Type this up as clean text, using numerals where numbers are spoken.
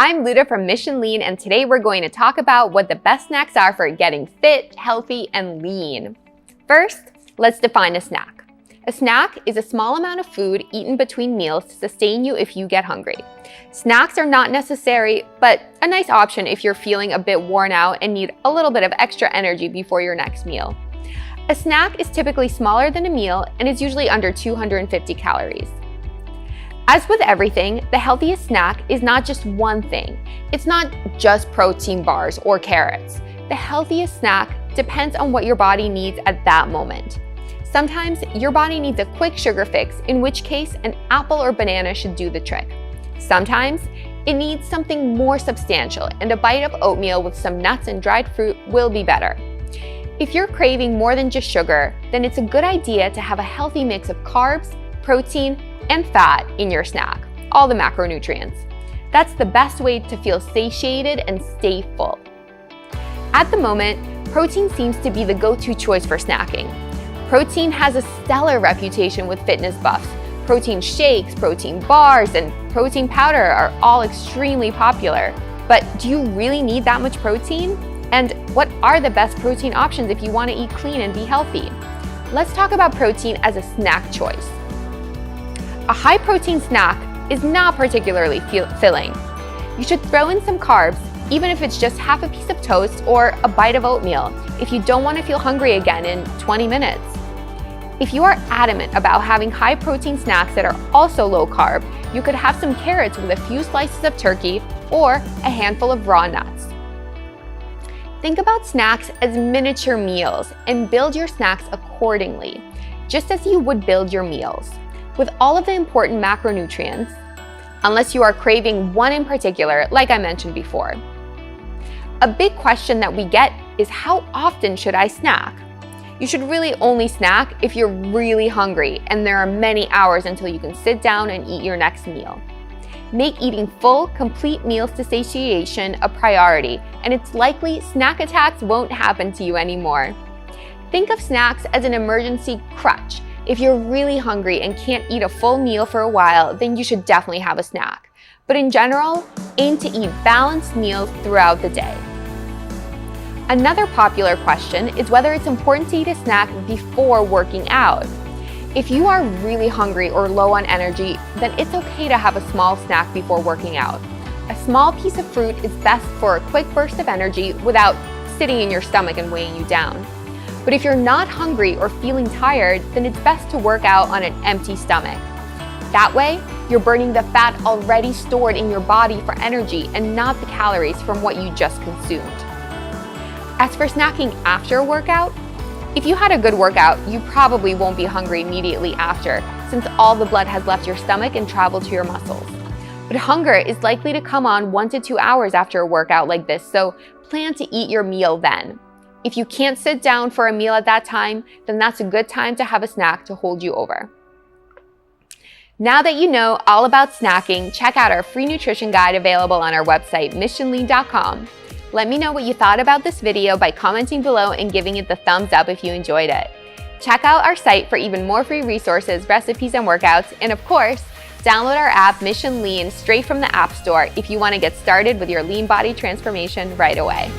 I'm Luda from Mission Lean, and today we're going to talk about what the best snacks are for getting fit, healthy, and lean. First, let's define a snack. A snack is a small amount of food eaten between meals to sustain you if you get hungry. Snacks are not necessary, but a nice option if you're feeling a bit worn out and need a little bit of extra energy before your next meal. A snack is typically smaller than a meal and is usually under 250 calories. As with everything, the healthiest snack is not just one thing. It's not just protein bars or carrots. The healthiest snack depends on what your body needs at that moment. Sometimes your body needs a quick sugar fix, in which case an apple or banana should do the trick. Sometimes it needs something more substantial, and a bite of oatmeal with some nuts and dried fruit will be better. If you're craving more than just sugar, then it's a good idea to have a healthy mix of carbs, protein, and fat in your snack, all the macronutrients. That's the best way to feel satiated and stay full. At the moment, protein seems to be the go-to choice for snacking. Protein has a stellar reputation with fitness buffs. Protein shakes, protein bars, and protein powder are all extremely popular. But do you really need that much protein? And what are the best protein options if you want to eat clean and be healthy? Let's talk about protein as a snack choice. A high-protein snack is not particularly filling. You should throw in some carbs, even if it's just half a piece of toast or a bite of oatmeal, if you don't want to feel hungry again in 20 minutes. If you are adamant about having high-protein snacks that are also low-carb, you could have some carrots with a few slices of turkey or a handful of raw nuts. Think about snacks as miniature meals and build your snacks accordingly, just as you would build your meals, with all of the important macronutrients, unless you are craving one in particular, like I mentioned before. A big question that we get is, how often should I snack? You should really only snack if you're really hungry and there are many hours until you can sit down and eat your next meal. Make eating full, complete meals to satiation a priority, and it's likely snack attacks won't happen to you anymore. Think of snacks as an emergency crutch. If you're really hungry and can't eat a full meal for a while, then you should definitely have a snack. But in general, aim to eat balanced meals throughout the day. Another popular question is whether it's important to eat a snack before working out. If you are really hungry or low on energy, then it's okay to have a small snack before working out. A small piece of fruit is best for a quick burst of energy without sitting in your stomach and weighing you down. But if you're not hungry or feeling tired, then it's best to work out on an empty stomach. That way, you're burning the fat already stored in your body for energy and not the calories from what you just consumed. As for snacking after a workout, if you had a good workout, you probably won't be hungry immediately after, since all the blood has left your stomach and traveled to your muscles. But hunger is likely to come on 1 to 2 hours after a workout like this, so plan to eat your meal then. If you can't sit down for a meal at that time, then that's a good time to have a snack to hold you over. Now that you know all about snacking, check out our free nutrition guide available on our website, missionlean.com. Let me know what you thought about this video by commenting below and giving it the thumbs up if you enjoyed it. Check out our site for even more free resources, recipes, and workouts. And of course, download our app, Mission Lean, straight from the App Store if you want to get started with your lean body transformation right away.